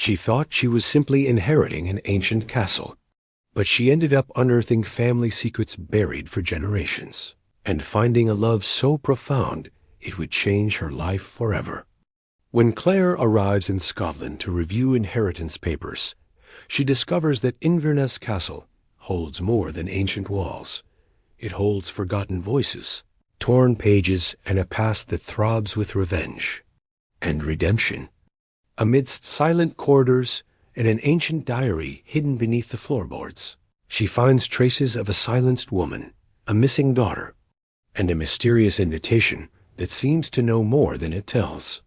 She thought she was simply inheriting an ancient castle, but she ended up unearthing family secrets buried for generations, and finding a love so profound it would change her life forever. When Claire arrives in Scotland to review inheritance papers, she discovers that Inverness Castle holds more than ancient walls. It holds forgotten voices, torn pages, and a past that throbs with revenge and redemption. Amidst silent corridors and an ancient diary hidden beneath the floorboards, she finds traces of a silenced woman, a missing daughter, and a mysterious invitation that seems to know more than it tells.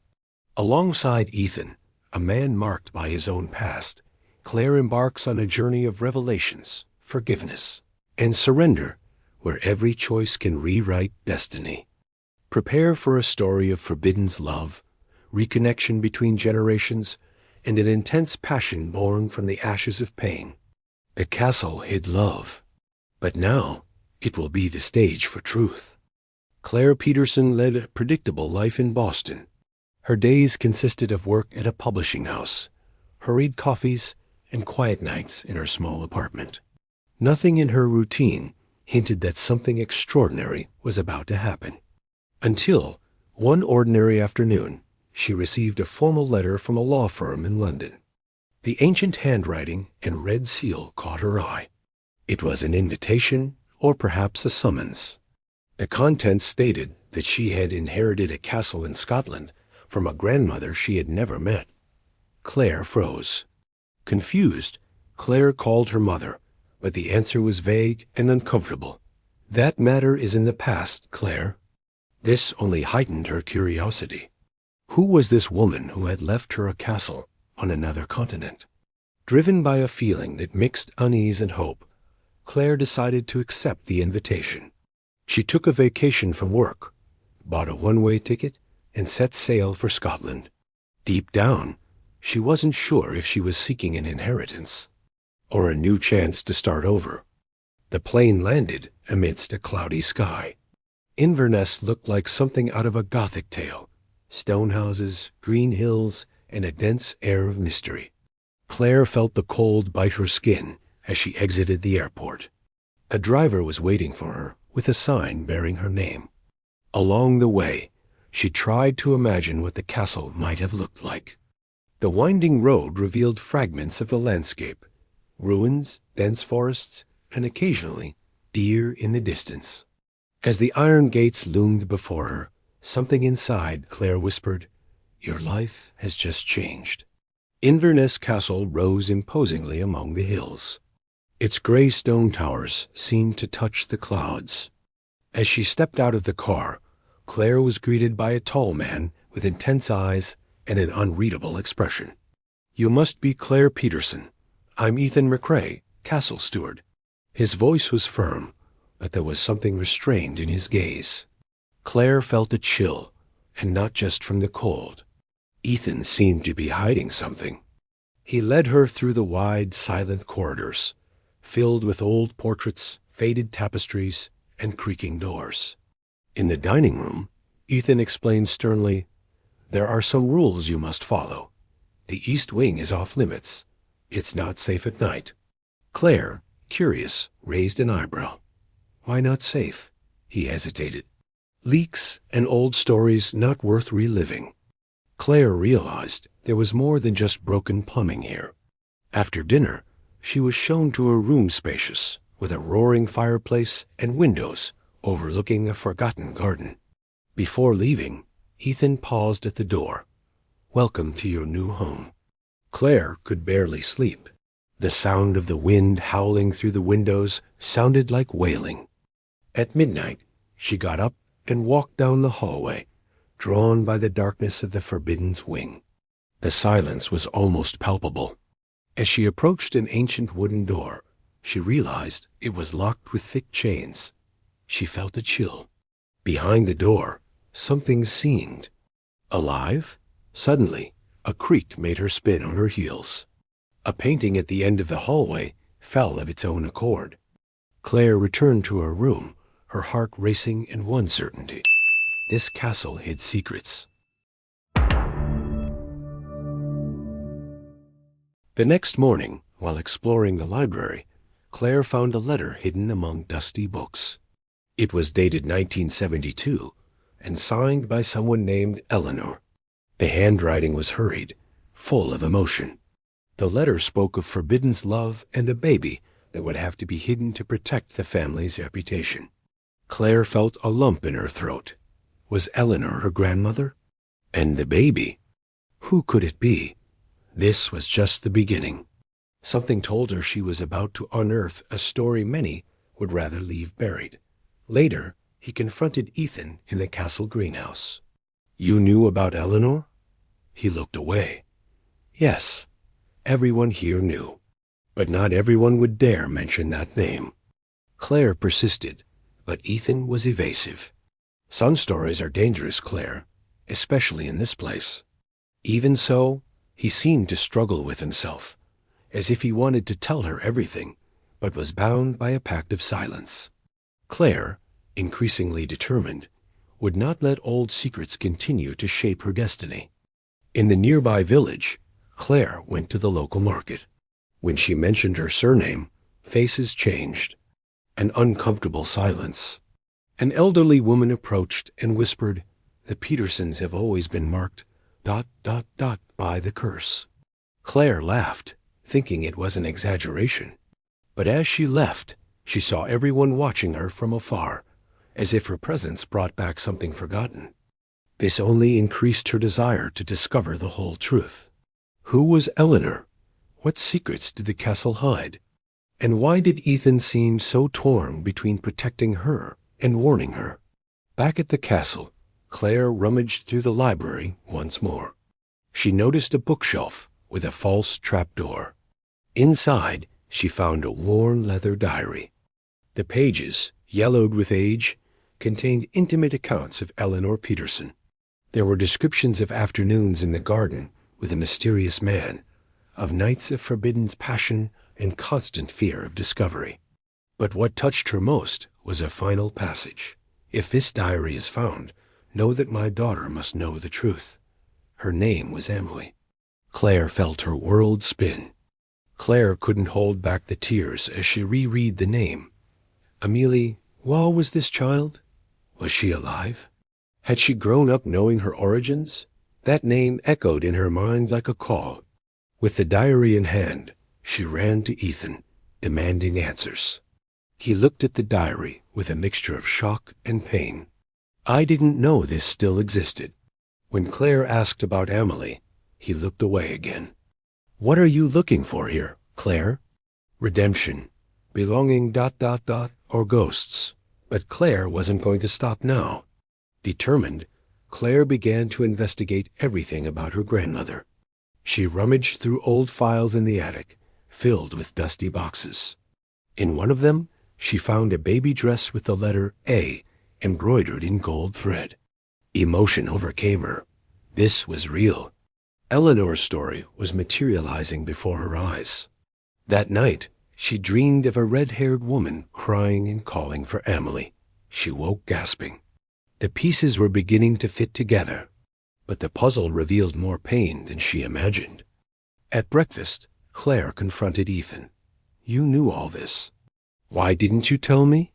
Alongside Ethan, a man marked by his own past, Claire embarks on a journey of revelations, forgiveness, and surrender, where every choice can rewrite destiny. Prepare for a story of forbidden love, reconnection between generations, and an intense passion born from the ashes of pain. The castle hid love, but now it will be the stage for truth. Claire Peterson led a predictable life in Boston. Her days consisted of work at a publishing house, hurried coffees, and quiet nights in her small apartment. Nothing in her routine hinted that something extraordinary was about to happen. Until, one ordinary afternoon, she received a formal letter from a law firm in London. The ancient handwriting and red seal caught her eye. It was an invitation, or perhaps a summons. The contents stated that she had inherited a castle in Scotland from a grandmother she had never met. Claire froze. Confused, Claire called her mother, but the answer was vague and uncomfortable. "That matter is in the past, Claire." This only heightened her curiosity. Who was this woman who had left her a castle on another continent? Driven by a feeling that mixed unease and hope, Claire decided to accept the invitation. She took a vacation from work, bought a one-way ticket, and set sail for Scotland. Deep down, she wasn't sure if she was seeking an inheritance or a new chance to start over. The plane landed amidst a cloudy sky. Inverness looked like something out of a Gothic tale: stone houses, green hills, and a dense air of mystery. Claire felt the cold bite her skin as she exited the airport. A driver was waiting for her with a sign bearing her name. Along the way, she tried to imagine what the castle might have looked like. The winding road revealed fragments of the landscape: ruins, dense forests, and occasionally deer in the distance. As the iron gates loomed before her, something inside Claire whispered, "Your life has just changed." Inverness Castle rose imposingly among the hills. Its gray stone towers seemed to touch the clouds. As she stepped out of the car, Claire was greeted by a tall man with intense eyes and an unreadable expression. "You must be Claire Peterson. I'm Ethan McCrae, castle steward." His voice was firm, but there was something restrained in his gaze. Claire felt a chill, and not just from the cold. Ethan seemed to be hiding something. He led her through the wide, silent corridors, filled with old portraits, faded tapestries, and creaking doors. In the dining room, Ethan explained sternly, "There are some rules you must follow. The East Wing is off limits. It's not safe at night." Claire, curious, raised an eyebrow. "Why not safe?" He hesitated. "Leaks and old stories not worth reliving." Claire realized there was more than just broken plumbing here. After dinner, she was shown to a room spacious, with a roaring fireplace and windows overlooking a forgotten garden. Before leaving, Ethan paused at the door. "Welcome to your new home." Claire could barely sleep. The sound of the wind howling through the windows sounded like wailing. At midnight, she got up and walked down the hallway, drawn by the darkness of the Forbidden Wing. The silence was almost palpable. As she approached an ancient wooden door, she realized it was locked with thick chains. She felt a chill. Behind the door, something seemed alive. Suddenly, a creak made her spin on her heels. A painting at the end of the hallway fell of its own accord. Claire returned to her room, her heart racing in one certainty: this castle hid secrets. The next morning, while exploring the library, Claire found a letter hidden among dusty books. It was dated 1972 and signed by someone named Eleanor. The handwriting was hurried, full of emotion. The letter spoke of Forbidden's love and a baby that would have to be hidden to protect the family's reputation. Claire felt a lump in her throat. Was Eleanor her grandmother? And the baby? Who could it be? This was just the beginning. Something told her she was about to unearth a story many would rather leave buried. Later, he confronted Ethan in the castle greenhouse. "You knew about Eleanor?" He looked away. Yes, everyone here knew. But not everyone would dare mention that name. Claire persisted, but Ethan was evasive. "Some stories are dangerous, Claire, especially in this place." Even so, he seemed to struggle with himself, as if he wanted to tell her everything, but was bound by a pact of silence. Claire, increasingly determined, would not let old secrets continue to shape her destiny. In the nearby village, Claire went to the local market. When she mentioned her surname, faces changed. An uncomfortable silence. An elderly woman approached and whispered, "The Petersons have always been marked ... by the curse." Claire laughed, thinking it was an exaggeration. But as she left, she saw everyone watching her from afar, as if her presence brought back something forgotten. This only increased her desire to discover the whole truth. Who was Eleanor? What secrets did the castle hide? And why did Ethan seem so torn between protecting her and warning her? Back at the castle, Claire rummaged through the library once more. She noticed a bookshelf with a false trapdoor. Inside, she found a worn leather diary. The pages, yellowed with age, contained intimate accounts of Eleanor Peterson. There were descriptions of afternoons in the garden with a mysterious man, of nights of forbidden passion and constant fear of discovery. But what touched her most was a final passage. "If this diary is found, know that my daughter must know the truth." Her name was Emily. Claire felt her world spin. Claire couldn't hold back the tears as she reread the name. Amelie, what was this child? Was she alive? Had she grown up knowing her origins? That name echoed in her mind like a call. With the diary in hand, she ran to Ethan, demanding answers. He looked at the diary with a mixture of shock and pain. "I didn't know this still existed." When Claire asked about Emily, he looked away again. "What are you looking for here, Claire?" "Redemption, belonging ... or ghosts." But Claire wasn't going to stop now. Determined, Claire began to investigate everything about her grandmother. She rummaged through old files in the attic, filled with dusty boxes. In one of them, she found a baby dress with the letter A embroidered in gold thread. Emotion overcame her. This was real. Eleanor's story was materializing before her eyes. That night, she dreamed of a red-haired woman crying and calling for Emily. She woke gasping. The pieces were beginning to fit together, but the puzzle revealed more pain than she imagined. At breakfast, Claire confronted Ethan. "You knew all this. Why didn't you tell me?"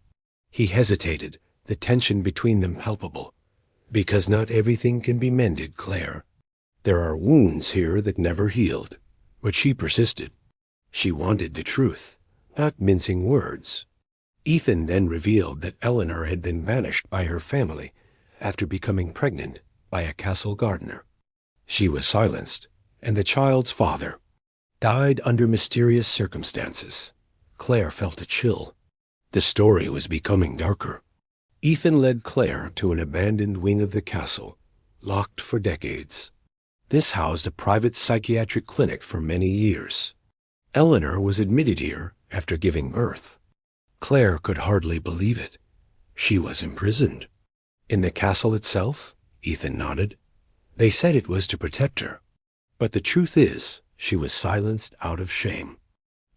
He hesitated, the tension between them palpable. "Because not everything can be mended, Claire. There are wounds here that never healed." But she persisted. She wanted the truth, not mincing words. Ethan then revealed that Eleanor had been banished by her family after becoming pregnant by a castle gardener. She was silenced, and the child's father died under mysterious circumstances. Claire felt a chill. The story was becoming darker. Ethan led Claire to an abandoned wing of the castle, locked for decades. This housed a private psychiatric clinic for many years. Eleanor was admitted here after giving birth. Claire could hardly believe it. She was imprisoned. In the castle itself? Ethan nodded. They said it was to protect her. But the truth is, she was silenced out of shame.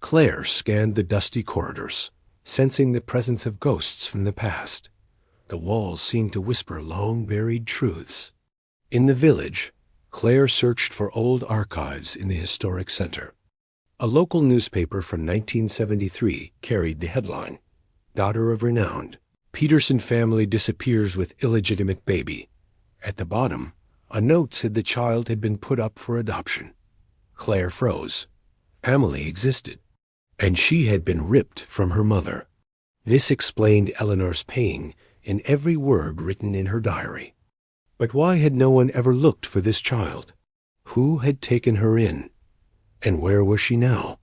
Claire scanned the dusty corridors, sensing the presence of ghosts from the past. The walls seemed to whisper long-buried truths. In the village, Claire searched for old archives in the historic center. A local newspaper from 1973 carried the headline, "Daughter of Renowned. Peterson family disappears with illegitimate baby." At the bottom, a note said the child had been put up for adoption. Claire froze. Amelie existed, and she had been ripped from her mother. This explained Eleanor's pain in every word written in her diary. But why had no one ever looked for this child? Who had taken her in? And where was she now?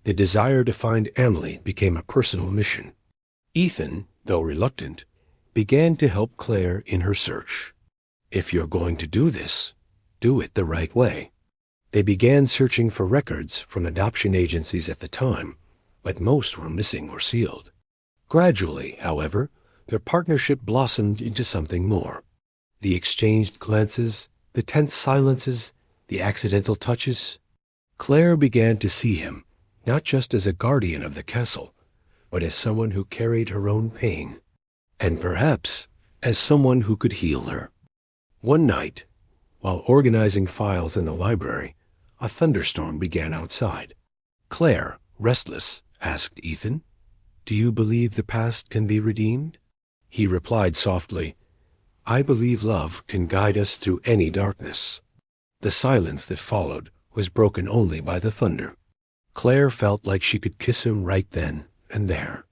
The desire to find Amelie became a personal mission. Ethan, though reluctant, began to help Claire in her search. "If you're going to do this, do it the right way." They began searching for records from adoption agencies at the time, but most were missing or sealed. Gradually, however, their partnership blossomed into something more. The exchanged glances, the tense silences, the accidental touches. Claire began to see him, not just as a guardian of the castle, but as someone who carried her own pain, and perhaps as someone who could heal her. One night, while organizing files in the library, a thunderstorm began outside. Claire, restless, asked Ethan, "Do you believe the past can be redeemed?" He replied softly, "I believe love can guide us through any darkness." The silence that followed was broken only by the thunder. Claire felt like she could kiss him right then and there.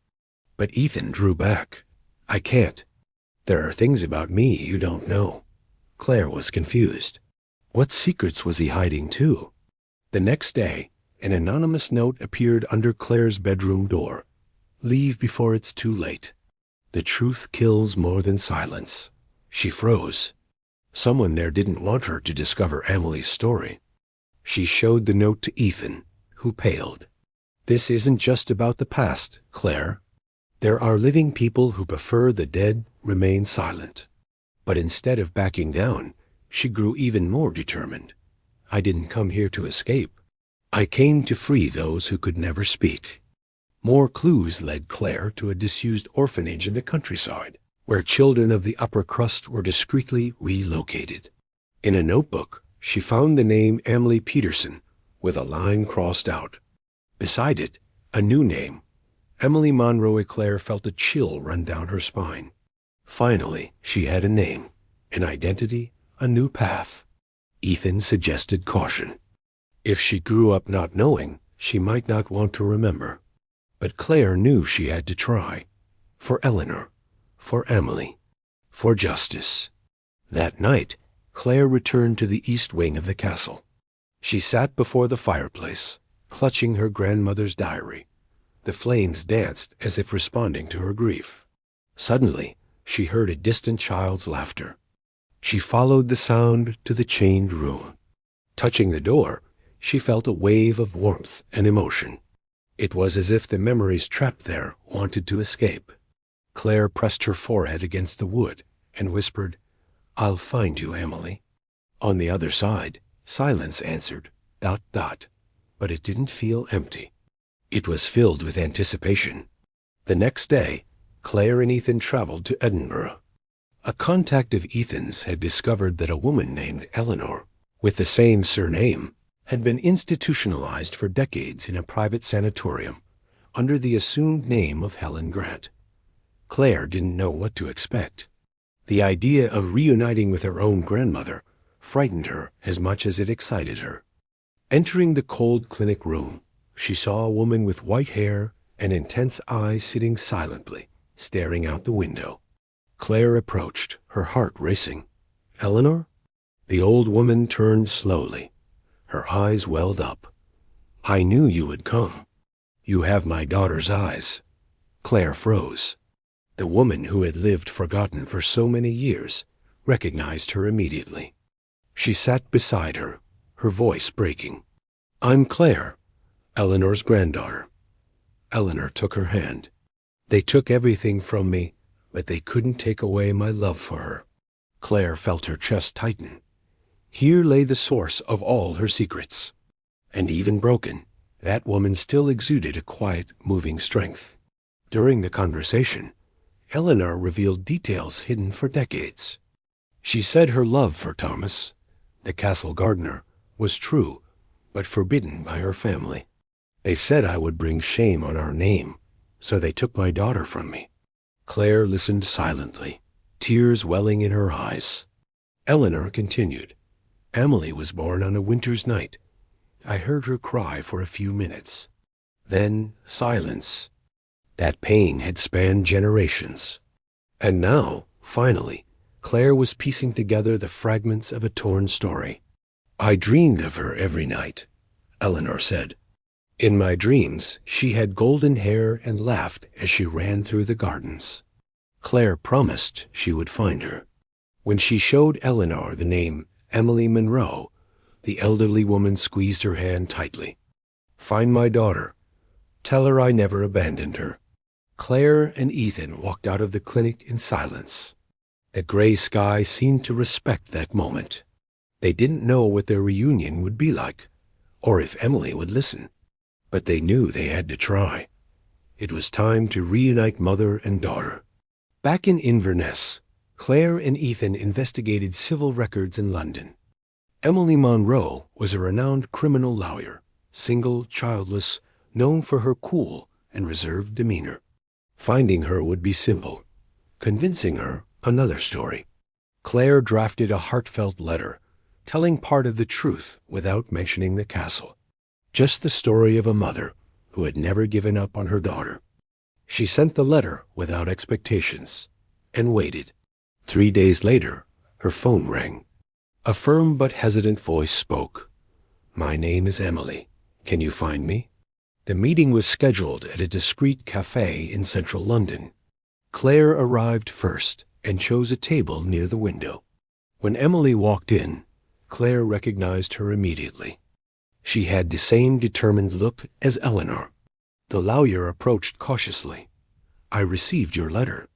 But Ethan drew back. "I can't. There are things about me you don't know." Claire was confused. What secrets was he hiding too? The next day, an anonymous note appeared under Claire's bedroom door. "Leave before it's too late. The truth kills more than silence." She froze. Someone there didn't want her to discover Amelie's story. She showed the note to Ethan, who paled. "This isn't just about the past, Claire. There are living people who prefer the dead remain silent." But instead of backing down, she grew even more determined. "I didn't come here to escape. I came to free those who could never speak." More clues led Claire to a disused orphanage in the countryside, where children of the upper crust were discreetly relocated. In a notebook, she found the name Amelie Peterson, with a line crossed out. Beside it, a new name. Emily Monroe. Claire felt a chill run down her spine. Finally, she had a name, an identity, a new path. Ethan suggested caution. If she grew up not knowing, she might not want to remember. But Claire knew she had to try. For Eleanor, for Amelie, for justice. That night, Claire returned to the east wing of the castle. She sat before the fireplace, clutching her grandmother's diary. The flames danced as if responding to her grief. Suddenly, she heard a distant child's laughter. She followed the sound to the chained room. Touching the door, she felt a wave of warmth and emotion. It was as if the memories trapped there wanted to escape. Claire pressed her forehead against the wood and whispered, "I'll find you, Amelie." On the other side, silence answered, ... but it didn't feel empty. It was filled with anticipation. The next day, Claire and Ethan traveled to Edinburgh. A contact of Ethan's had discovered that a woman named Eleanor, with the same surname, had been institutionalized for decades in a private sanatorium under the assumed name of Helen Grant. Claire didn't know what to expect. The idea of reuniting with her own grandmother frightened her as much as it excited her. Entering the cold clinic room, she saw a woman with white hair and intense eyes sitting silently, staring out the window. Claire approached, her heart racing. "Eleanor?" The old woman turned slowly. Her eyes welled up. "I knew you would come. You have my daughter's eyes." Claire froze. The woman who had lived forgotten for so many years recognized her immediately. She sat beside her, her voice breaking. "I'm Claire, Eleanor's granddaughter." Eleanor took her hand. "They took everything from me, but they couldn't take away my love for her." Claire felt her chest tighten. Here lay the source of all her secrets. And even broken, that woman still exuded a quiet, moving strength. During the conversation, Eleanor revealed details hidden for decades. She said her love for Thomas, the castle gardener, was true, but forbidden by her family. They said I would bring shame on our name, so they took my daughter from me." Claire listened silently, tears welling in her eyes. Eleanor continued, "Emily was born on a winter's night. I heard her cry for a few minutes. Then silence. That pain had spanned generations. And now, finally, Claire was piecing together the fragments of a torn story. I dreamed of her every night," Eleanor said. "In my dreams, she had golden hair and laughed as she ran through the gardens. Claire promised she would find her. When she showed Eleanor the name Emily Monroe, the elderly woman squeezed her hand tightly. 'Find my daughter. Tell her I never abandoned her.'" Claire and Ethan walked out of the clinic in silence. The gray sky seemed to respect that moment. They didn't know what their reunion would be like, or if Emily would listen. But they knew they had to try. It was time to reunite mother and daughter. Back in Inverness, Claire and Ethan investigated civil records in London. Emily Monroe was a renowned criminal lawyer, single, childless, known for her cool and reserved demeanor. Finding her would be simple. Convincing her, another story. Claire drafted a heartfelt letter, telling part of the truth without mentioning the castle. Just the story of a mother who had never given up on her daughter. She sent the letter without expectations, and waited. 3 days later, her phone rang. A firm but hesitant voice spoke. "My name is Emily. Can you find me?" The meeting was scheduled at a discreet cafe in central London. Claire arrived first and chose a table near the window. When Emily walked in, Claire recognized her immediately. She had the same determined look as Eleanor. The lawyer approached cautiously. "I received your letter.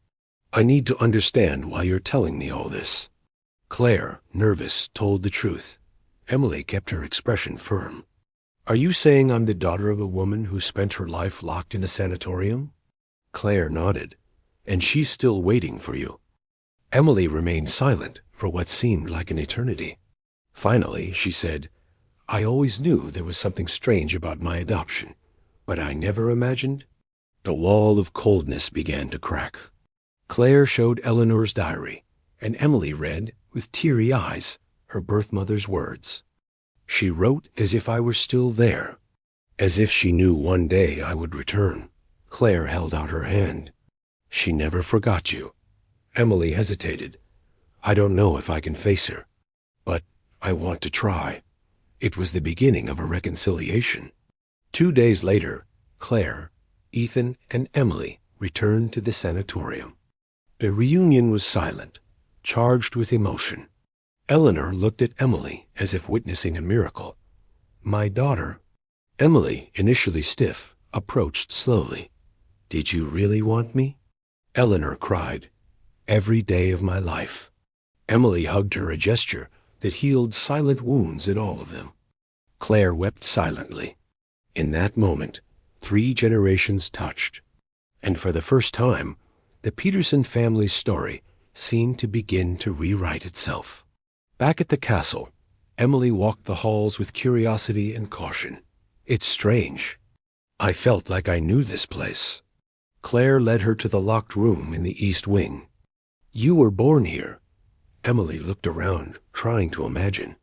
I need to understand why you're telling me all this." Claire, nervous, told the truth. Emily kept her expression firm. "Are you saying I'm the daughter of a woman who spent her life locked in a sanatorium?" Claire nodded. "And she's still waiting for you." Emily remained silent for what seemed like an eternity. Finally, she said, "I always knew there was something strange about my adoption, but I never imagined." The wall of coldness began to crack. Claire showed Eleanor's diary, and Emily read, with teary eyes, her birth mother's words. "She wrote as if I were still there, as if she knew one day I would return." Claire held out her hand. "She never forgot you." Emily hesitated. "I don't know if I can face her, but I want to try." It was the beginning of a reconciliation. 2 days later, Claire, Ethan, and Emily returned to the sanatorium. The reunion was silent, charged with emotion. Eleanor looked at Emily as if witnessing a miracle. "My daughter." Emily, initially stiff, approached slowly. "Did you really want me?" Eleanor cried, "Every day of my life." Emily hugged her, a gesture that healed silent wounds in all of them. Claire wept silently. In that moment, 3 generations touched. And for the first time, the Peterson family's story seemed to begin to rewrite itself. Back at the castle, Emily walked the halls with curiosity and caution. "It's strange. I felt like I knew this place." Claire led her to the locked room in the east wing. "You were born here." Emily looked around, trying to imagine.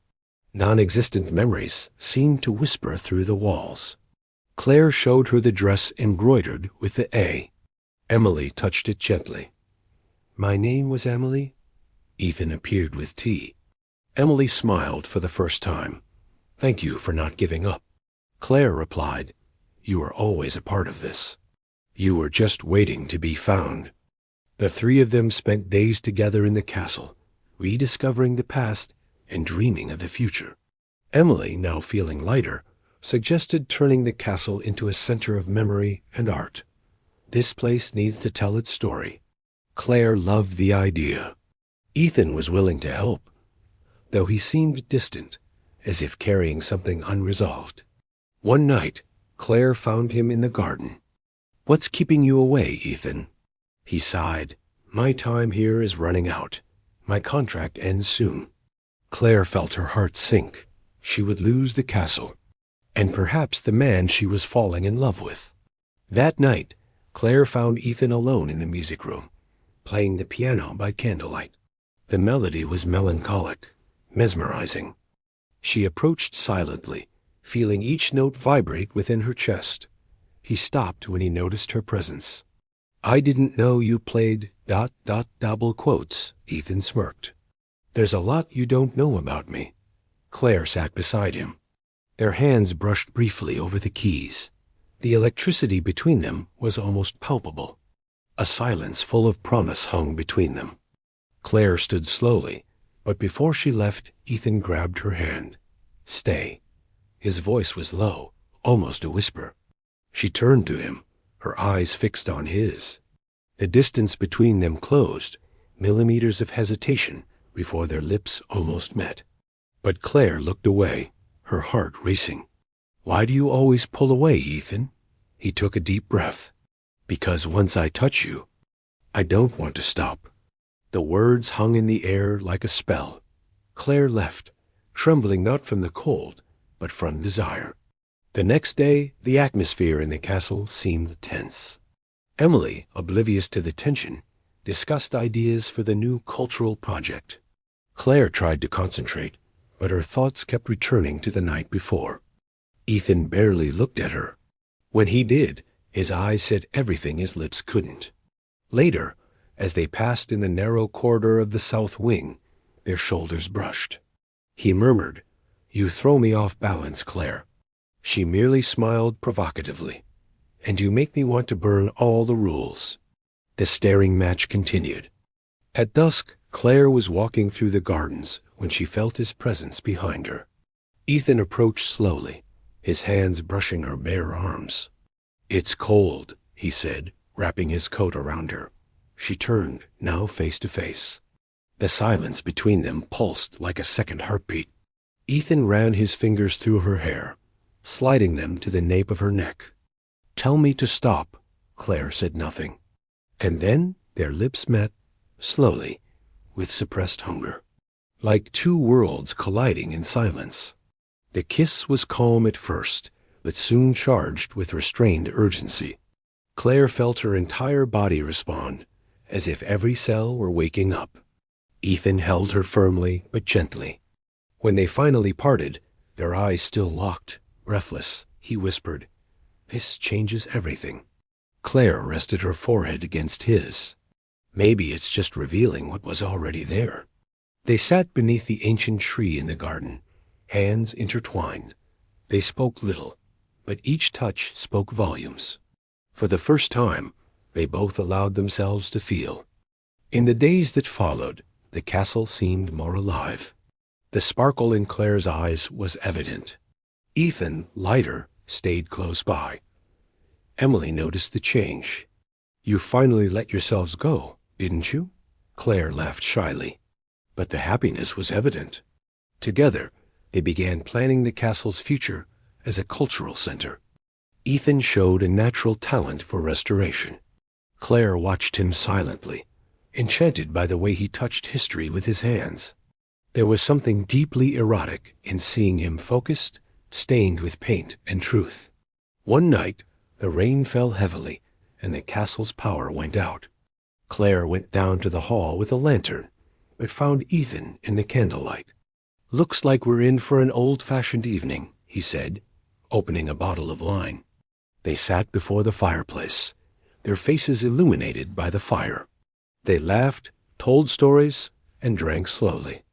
Non-existent memories seemed to whisper through the walls. Claire showed her the dress embroidered with the A. Emily touched it gently. "My name was Emily?" Ethan appeared with tea. Emily smiled for the first time. "Thank you for not giving up." Claire replied, "You were always a part of this. You were just waiting to be found." The 3 of them spent days together in the castle, rediscovering the past and dreaming of the future. Emily, now feeling lighter, suggested turning the castle into a center of memory and art. This place needs to tell its story. Claire loved the idea. Ethan was willing to help, though he seemed distant, as if carrying something unresolved. One night, Claire found him in the garden. "What's keeping you away, Ethan?" He sighed. "My time here is running out. My contract ends soon." Claire felt her heart sink. She would lose the castle. and perhaps the man she was falling in love with. That night, Claire found Ethan alone in the music room, playing the piano by candlelight. The melody was melancholic, mesmerizing. She approached silently, feeling each note vibrate within her chest. He stopped when he noticed her presence. "I didn't know you played ... double quotes," Ethan smirked. "There's a lot you don't know about me." Claire sat beside him. Their hands brushed briefly over the keys. The electricity between them was almost palpable. A silence full of promise hung between them. Claire stood slowly, but before she left, Ethan grabbed her hand. "Stay." His voice was low, almost a whisper. She turned to him, her eyes fixed on his. The distance between them closed, millimeters of hesitation before their lips almost met. But Claire looked away, her heart racing. "Why do you always pull away, Ethan?" He took a deep breath. "Because once I touch you, I don't want to stop." The words hung in the air like a spell. Claire left, trembling not from the cold, but from desire. The next day, the atmosphere in the castle seemed tense. Emily, oblivious to the tension, discussed ideas for the new cultural project. Claire tried to concentrate, but her thoughts kept returning to the night before. Ethan barely looked at her. When he did, his eyes said everything his lips couldn't. Later, as they passed in the narrow corridor of the south wing, their shoulders brushed. He murmured, "You throw me off balance, Claire." She merely smiled provocatively. "And you make me want to burn all the rules." The staring match continued. At dusk, Claire was walking through the gardens when she felt his presence behind her. Ethan approached slowly, his hands brushing her bare arms. "It's cold," he said, wrapping his coat around her. She turned, now face to face. The silence between them pulsed like a second heartbeat. Ethan ran his fingers through her hair, sliding them to the nape of her neck. "Tell me to stop." Claire said nothing. And then their lips met, slowly, with suppressed hunger, like two worlds colliding in silence. The kiss was calm at first, but soon charged with restrained urgency. Claire felt her entire body respond, as if every cell were waking up. Ethan held her firmly but gently. When they finally parted, their eyes still locked, breathless, he whispered, "This changes everything." Claire rested her forehead against his. "Maybe it's just revealing what was already there." They sat beneath the ancient tree in the garden, hands intertwined. They spoke little, but each touch spoke volumes. For the first time, they both allowed themselves to feel. In the days that followed, the castle seemed more alive. The sparkle in Claire's eyes was evident. Ethan, lighter, stayed close by. Emily noticed the change. "You finally let yourselves go, didn't you?" Claire laughed shyly. But the happiness was evident. Together, they began planning the castle's future as a cultural center. Ethan showed a natural talent for restoration. Claire watched him silently, enchanted by the way he touched history with his hands. There was something deeply erotic in seeing him focused, stained with paint and truth. One night, the rain fell heavily, and the castle's power went out. Claire went down to the hall with a lantern, but found Ethan in the candlelight. "Looks like we're in for an old-fashioned evening," he said, opening a bottle of wine. They sat before the fireplace, their faces illuminated by the fire. They laughed, told stories, and drank slowly.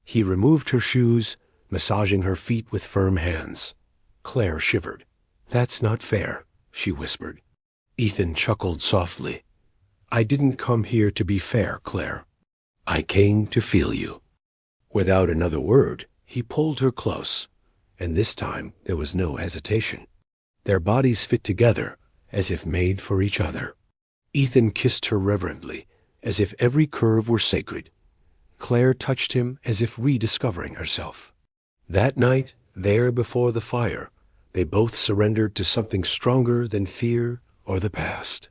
He removed her shoes, massaging her feet with firm hands. Claire shivered. "That's not fair," she whispered. Ethan chuckled softly. "I didn't come here to be fair, Claire. I came to feel you." Without another word, he pulled her close, and this time there was no hesitation. Their bodies fit together, as if made for each other. Ethan kissed her reverently, as if every curve were sacred. Claire touched him as if rediscovering herself. That night, there before the fire, they both surrendered to something stronger than fear or the past.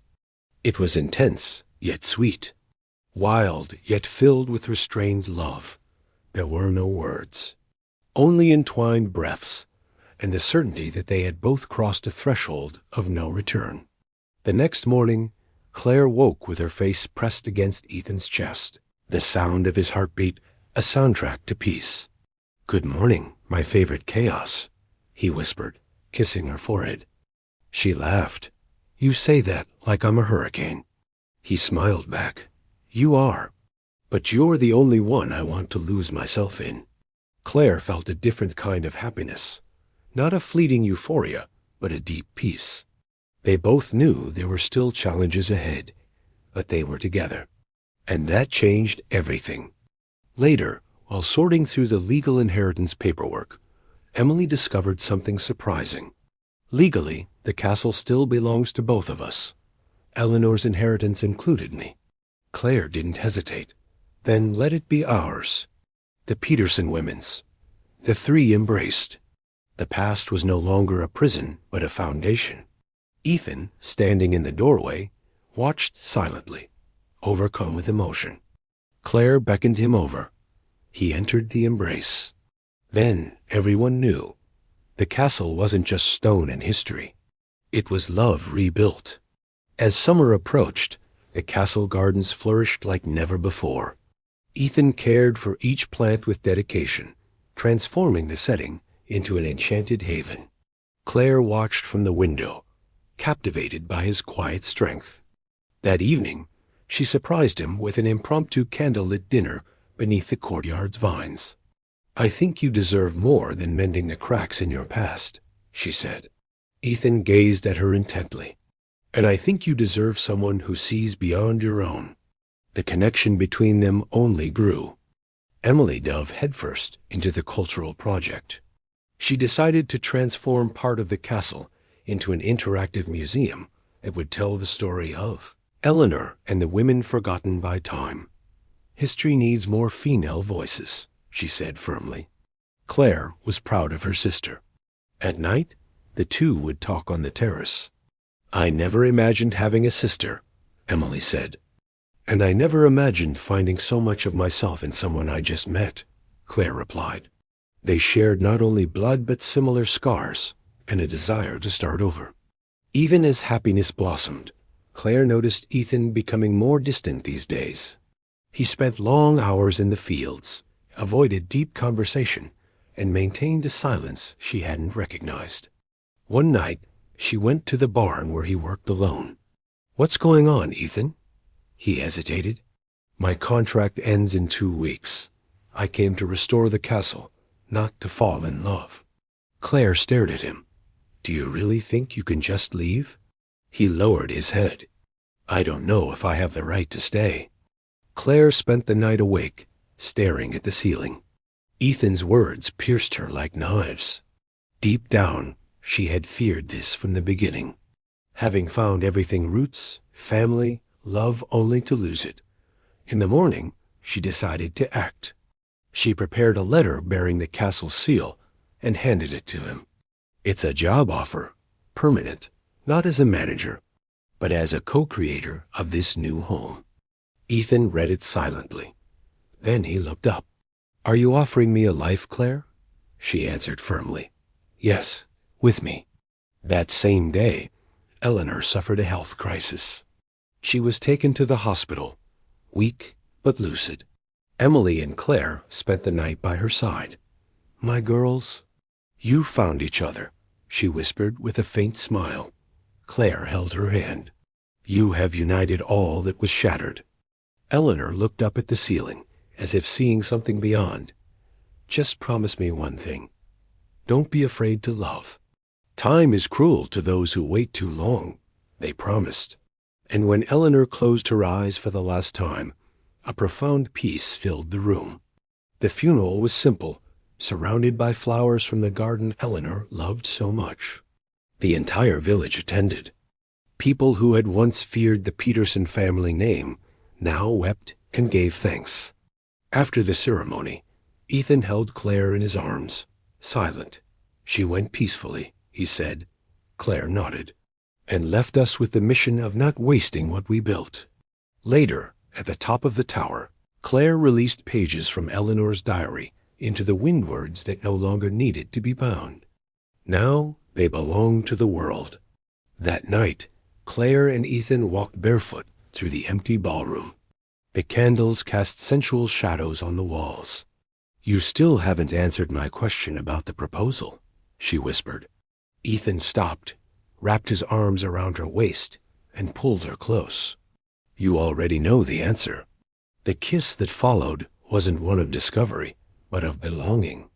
It was intense, yet sweet. Wild, yet filled with restrained love. There were no words. Only entwined breaths, and the certainty that they had both crossed a threshold of no return. The next morning, Claire woke with her face pressed against Ethan's chest, the sound of his heartbeat a soundtrack to peace. "Good morning, my favorite chaos," he whispered, kissing her forehead. She laughed. "You say that like I'm a hurricane." He smiled back. "You are. But you're the only one I want to lose myself in." Claire felt a different kind of happiness. Not a fleeting euphoria, but a deep peace. They both knew there were still challenges ahead, but they were together. And that changed everything. Later, while sorting through the legal inheritance paperwork, Emily discovered something surprising. Legally, the castle still belongs to both of us. Eleanor's inheritance included me. Claire didn't hesitate. "Then let it be ours." The Peterson women's. The three embraced. The past was no longer a prison, but a foundation. Ethan, standing in the doorway, watched silently, overcome with emotion. Claire beckoned him over. He entered the embrace. Then everyone knew. The castle wasn't just stone and history. It was love rebuilt. As summer approached, the castle gardens flourished like never before. Ethan cared for each plant with dedication, transforming the setting into an enchanted haven. Claire watched from the window, captivated by his quiet strength. That evening, she surprised him with an impromptu candlelit dinner beneath the courtyard's vines. "I think you deserve more than mending the cracks in your past," she said. Ethan gazed at her intently. "And I think you deserve someone who sees beyond your own." The connection between them only grew. Emily dove headfirst into the cultural project. She decided to transform part of the castle into an interactive museum that would tell the story of Eleanor and the women forgotten by time. "History needs more female voices," she said firmly. Claire was proud of her sister. At night, the two would talk on the terrace. "I never imagined having a sister," Emily said. "And I never imagined finding so much of myself in someone I just met," Claire replied. They shared not only blood but similar scars and a desire to start over. Even as happiness blossomed, Claire noticed Ethan becoming more distant these days. He spent long hours in the fields, avoided deep conversation, and maintained a silence she hadn't recognized. One night, she went to the barn where he worked alone. "What's going on, Ethan?" He hesitated. "My contract ends in 2 weeks. I came to restore the castle, not to fall in love." Claire stared at him. "Do you really think you can just leave?" He lowered his head. "I don't know if I have the right to stay." Claire spent the night awake, staring at the ceiling. Ethan's words pierced her like knives. Deep down, she had feared this from the beginning. Having found everything roots, family, love only to lose it. In the morning, she decided to act. She prepared a letter bearing the castle's seal and handed it to him. "It's a job offer, permanent, not as a manager, but as a co-creator of this new home." Ethan read it silently. Then he looked up. "Are you offering me a life, Claire?" She answered firmly. "Yes, with me." That same day, Eleanor suffered a health crisis. She was taken to the hospital, weak but lucid. Emily and Claire spent the night by her side. "My girls, you found each other," she whispered with a faint smile. Claire held her hand. "You have united all that was shattered." Eleanor looked up at the ceiling, as if seeing something beyond. "Just promise me one thing. Don't be afraid to love." "Time is cruel to those who wait too long," they promised. And when Eleanor closed her eyes for the last time, a profound peace filled the room. The funeral was simple, surrounded by flowers from the garden Eleanor loved so much. The entire village attended. People who had once feared the Peterson family name now wept and gave thanks. After the ceremony, Ethan held Claire in his arms, silent. "She went peacefully," he said. Claire nodded. "And left us with the mission of not wasting what we built." Later, at the top of the tower, Claire released pages from Eleanor's diary into the windwards that no longer needed to be bound. Now they belonged to the world. That night, Claire and Ethan walked barefoot through the empty ballroom. The candles cast sensual shadows on the walls. "You still haven't answered my question about the proposal," she whispered. Ethan stopped, wrapped his arms around her waist, and pulled her close. "You already know the answer." The kiss that followed wasn't one of discovery, but of belonging.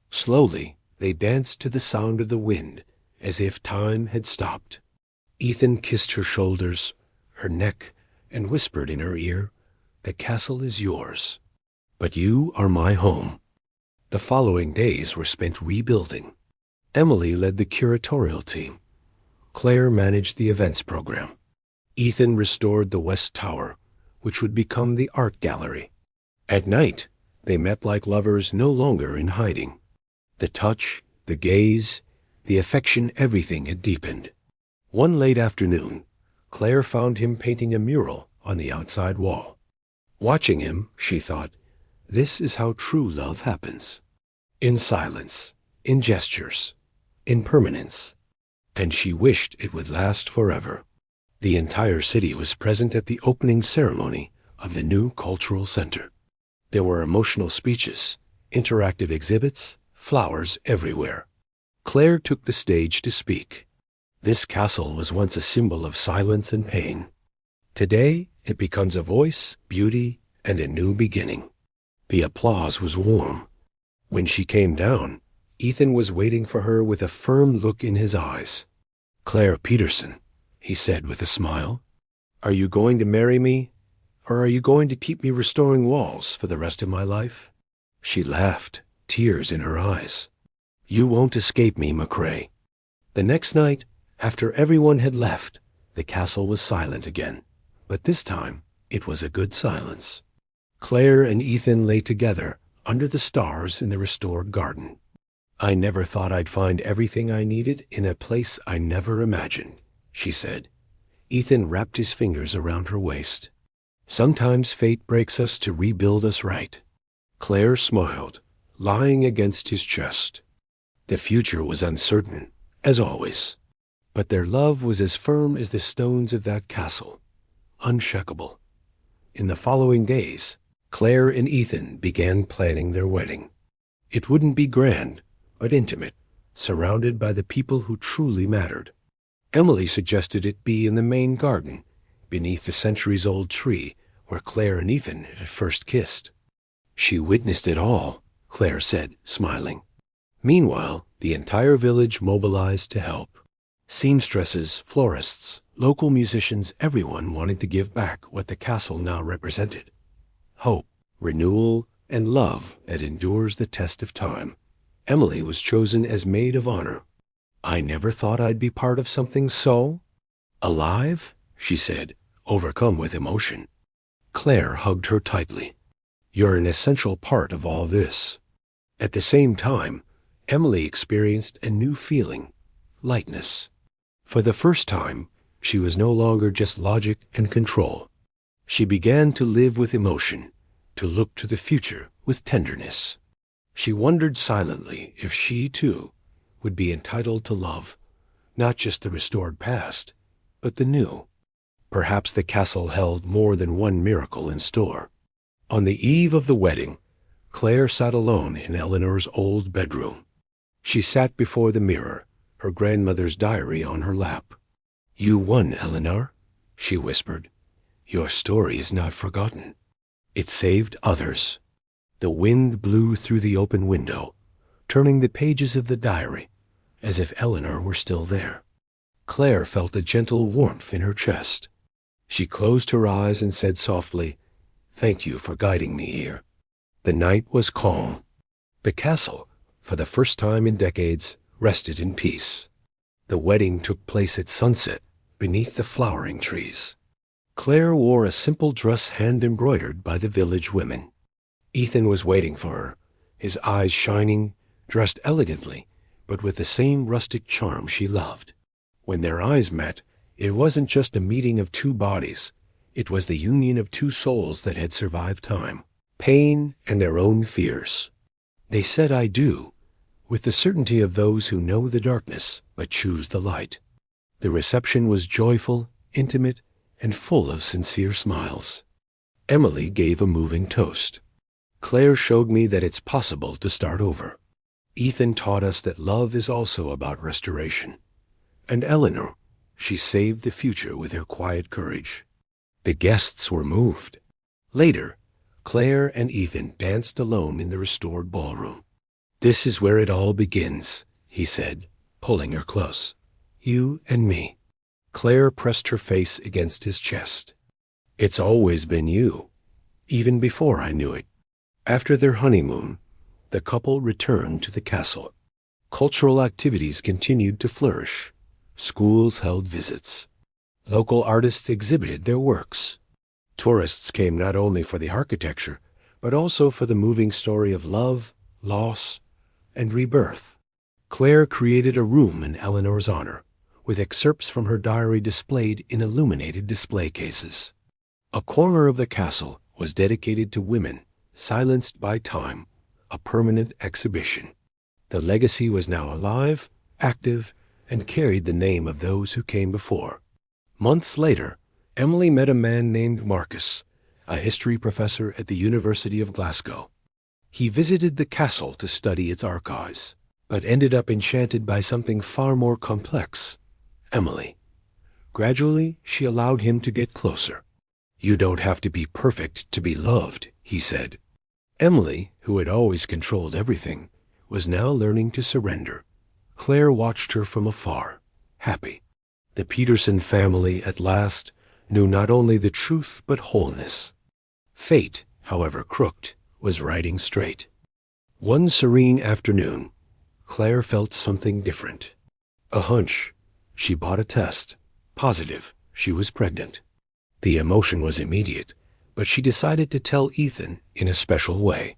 Slowly, they danced to the sound of the wind, as if time had stopped. Ethan kissed her shoulders, her neck, and whispered in her ear, "The castle is yours, but you are my home." The following days were spent rebuilding. Emily led the curatorial team. Claire managed the events program. Ethan restored the West Tower, which would become the art gallery. At night, they met like lovers no longer in hiding. The touch, the gaze, the affection, everything had deepened. One late afternoon, Claire found him painting a mural on the outside wall. Watching him, she thought, this is how true love happens. In silence, in gestures, in permanence. And she wished it would last forever. The entire city was present at the opening ceremony of the new cultural center. There were emotional speeches, interactive exhibits, flowers everywhere. Claire took the stage to speak. This castle was once a symbol of silence and pain. Today, it becomes a voice, beauty, and a new beginning. The applause was warm. When she came down, Ethan was waiting for her with a firm look in his eyes. "Claire Peterson," he said with a smile, "are you going to marry me, or are you going to keep me restoring walls for the rest of my life?" She laughed, tears in her eyes. "You won't escape me, McCrae." The next night, after everyone had left, the castle was silent again. But this time, it was a good silence. Claire and Ethan lay together under the stars in the restored garden. "I never thought I'd find everything I needed in a place I never imagined," she said. Ethan wrapped his fingers around her waist. "Sometimes fate breaks us to rebuild us right." Claire smiled, lying against his chest. The future was uncertain, as always. But their love was as firm as the stones of that castle, unshakable. In the following days, Claire and Ethan began planning their wedding. It wouldn't be grand, but intimate, surrounded by the people who truly mattered. Emily suggested it be in the main garden, beneath the centuries-old tree where Claire and Ethan had first kissed. She witnessed it all, Claire said, smiling. Meanwhile, the entire village mobilized to help. Seamstresses, florists, local musicians, everyone wanted to give back what the castle now represented. Hope, renewal, and love that endures the test of time. Emily was chosen as maid of honor. "I never thought I'd be part of something so alive," she said, overcome with emotion. Claire hugged her tightly. "You're an essential part of all this." At the same time, Emily experienced a new feeling, lightness. For the first time, she was no longer just logic and control. She began to live with emotion, to look to the future with tenderness. She wondered silently if she, too, would be entitled to love, not just the restored past, but the new. Perhaps the castle held more than one miracle in store. On the eve of the wedding, Claire sat alone in Eleanor's old bedroom. She sat before the mirror, her grandmother's diary on her lap. "You won, Eleanor," she whispered. "Your story is not forgotten. It saved others." The wind blew through the open window, turning the pages of the diary, as if Eleanor were still there. Claire felt a gentle warmth in her chest. She closed her eyes and said softly, "Thank you for guiding me here." The night was calm. The castle, for the first time in decades, rested in peace. The wedding took place at sunset, beneath the flowering trees. Claire wore a simple dress hand-embroidered by the village women. Ethan was waiting for her, his eyes shining, dressed elegantly, but with the same rustic charm she loved. When their eyes met, it wasn't just a meeting of two bodies. It was the union of two souls that had survived time, pain, and their own fears. They said "I do" with the certainty of those who know the darkness but choose the light. The reception was joyful, intimate, and full of sincere smiles. Emily gave a moving toast. Claire showed me that it's possible to start over. Ethan taught us that love is also about restoration. And Eleanor, she saved the future with her quiet courage. The guests were moved. Later, Claire and Ethan danced alone in the restored ballroom. "This is where it all begins," he said, pulling her close. "You and me." Claire pressed her face against his chest. "It's always been you, even before I knew it." After their honeymoon, the couple returned to the castle. Cultural activities continued to flourish. Schools held visits. Local artists exhibited their works. Tourists came not only for the architecture, but also for the moving story of love, loss, and rebirth. Claire created a room in Eleanor's honor, with excerpts from her diary displayed in illuminated display cases. A corner of the castle was dedicated to women silenced by time, a permanent exhibition. The legacy was now alive, active, and carried the name of those who came before. Months later, Emily met a man named Marcus, a history professor at the University of Glasgow. He visited the castle to study its archives, but ended up enchanted by something far more complex: Emily. Gradually, she allowed him to get closer. "You don't have to be perfect to be loved," he said. Emily, who had always controlled everything, was now learning to surrender. Claire watched her from afar, happy. The Peterson family, at last, knew not only the truth but wholeness. Fate, however crooked, was riding straight. One serene afternoon, Claire felt something different. A hunch. She bought a test. Positive, she was pregnant. The emotion was immediate, but she decided to tell Ethan in a special way.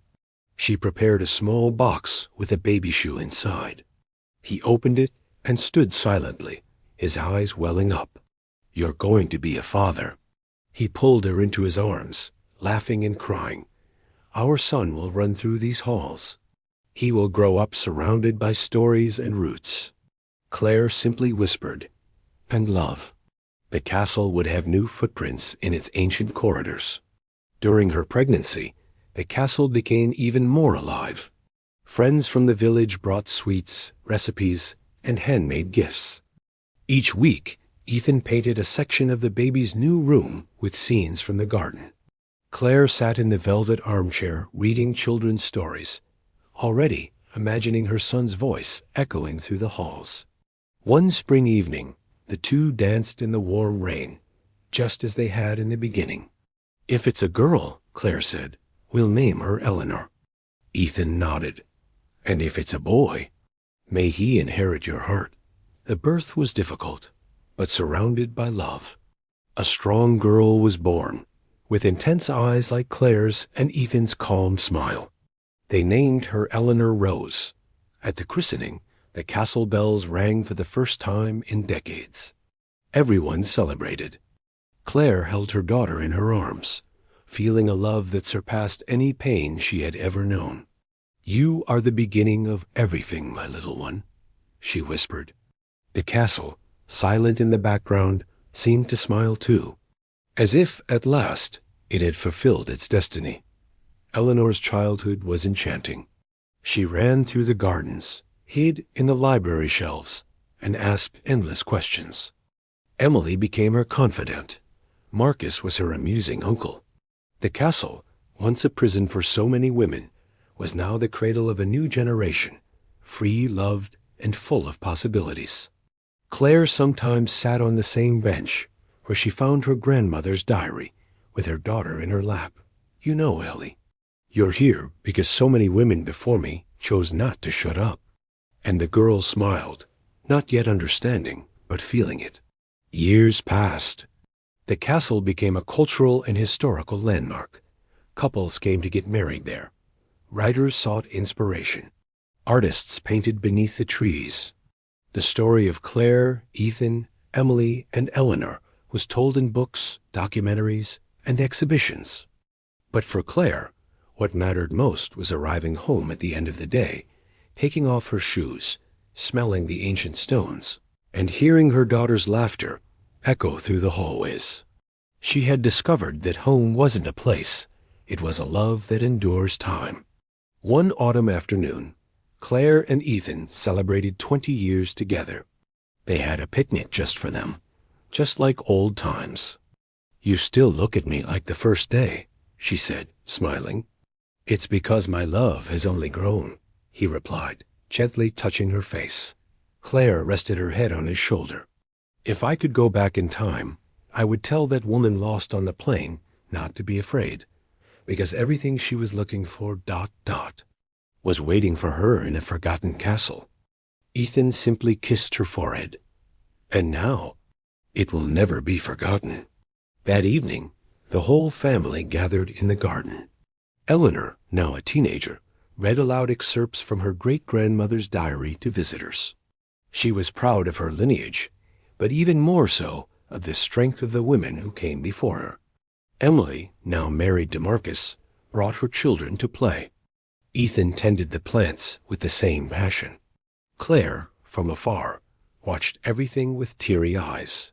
She prepared a small box with a baby shoe inside. He opened it and stood silently, his eyes welling up. "You're going to be a father." He pulled her into his arms, laughing and crying. "Our son will run through these halls. He will grow up surrounded by stories and roots." Claire simply whispered, "And love." The castle would have new footprints in its ancient corridors. During her pregnancy, the castle became even more alive. Friends from the village brought sweets, recipes, and handmade gifts. Each week, Ethan painted a section of the baby's new room with scenes from the garden. Claire sat in the velvet armchair reading children's stories, already imagining her son's voice echoing through the halls. One spring evening, the two danced in the warm rain, just as they had in the beginning. "If it's a girl," Claire said, "we'll name her Eleanor." Ethan nodded. "And if it's a boy, may he inherit your heart." The birth was difficult, but surrounded by love. A strong girl was born, with intense eyes like Claire's and Ethan's calm smile. They named her Eleanor Rose. At the christening, the castle bells rang for the first time in decades. Everyone celebrated. Claire held her daughter in her arms, feeling a love that surpassed any pain she had ever known. "You are the beginning of everything, my little one," she whispered. The castle, silent in the background, seemed to smile too, as if, at last, it had fulfilled its destiny. Eleanor's childhood was enchanting. She ran through the gardens, hid in the library shelves, and asked endless questions. Emily became her confidant. Marcus was her amusing uncle. The castle, once a prison for so many women, was now the cradle of a new generation, free, loved, and full of possibilities. Claire sometimes sat on the same bench where she found her grandmother's diary, with her daughter in her lap. "You know, Ellie, you're here because so many women before me chose not to shut up." And the girl smiled, not yet understanding, but feeling it. Years passed. The castle became a cultural and historical landmark. Couples came to get married there. Writers sought inspiration. Artists painted beneath the trees. The story of Claire, Ethan, Emily, and Eleanor was told in books, documentaries, and exhibitions. But for Claire, what mattered most was arriving home at the end of the day, taking off her shoes, smelling the ancient stones, and hearing her daughter's laughter echo through the hallways. She had discovered that home wasn't a place, it was a love that endures time. One autumn afternoon, Claire and Ethan celebrated 20 years together. They had a picnic just for them, just like old times. "You still look at me like the first day," she said, smiling. "It's because my love has only grown," he replied, gently touching her face. Claire rested her head on his shoulder. "If I could go back in time, I would tell that woman lost on the plane not to be afraid, because everything she was looking for ... was waiting for her in a forgotten castle." Ethan simply kissed her forehead. "And now, it will never be forgotten." That evening, the whole family gathered in the garden. Eleanor, now a teenager, read aloud excerpts from her great-grandmother's diary to visitors. She was proud of her lineage, but even more so of the strength of the women who came before her. Emily, now married to Marcus, brought her children to play. Ethan tended the plants with the same passion. Claire, from afar, watched everything with teary eyes.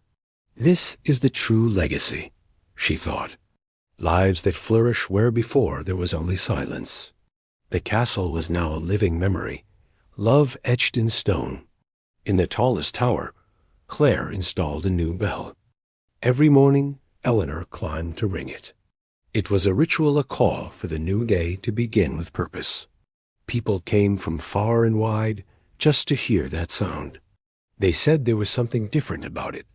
"This is the true legacy," she thought. "Lives that flourish where before there was only silence." The castle was now a living memory, love etched in stone. In the tallest tower, Claire installed a new bell. Every morning, Eleanor climbed to ring it. It was a ritual, a call for the new day to begin with purpose. People came from far and wide just to hear that sound. They said there was something different about it,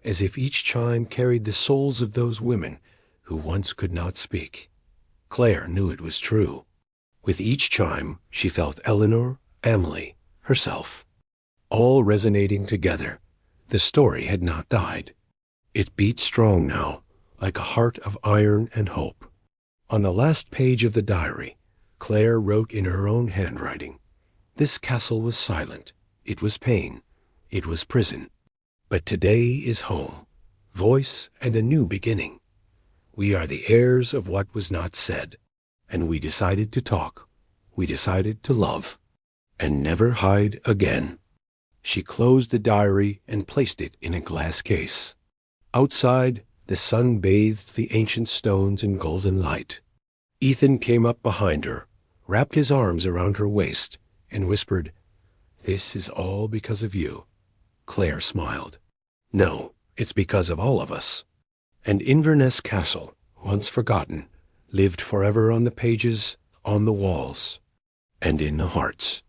as if each chime carried the souls of those women who once could not speak. Claire knew it was true. With each chime, she felt Eleanor, Emily, herself, all resonating together. The story had not died. It beat strong now, like a heart of iron and hope. On the last page of the diary, Claire wrote in her own handwriting, "This castle was silent. It was pain. It was prison. But today is home, voice, and a new beginning. We are the heirs of what was not said, and we decided to talk. We decided to love, and never hide again." She closed the diary and placed it in a glass case. Outside, the sun bathed the ancient stones in golden light. Ethan came up behind her, wrapped his arms around her waist, and whispered, "This is all because of you." Claire smiled. "No, it's because of all of us." And Inverness Castle, once forgotten, lived forever on the pages, on the walls, and in the hearts.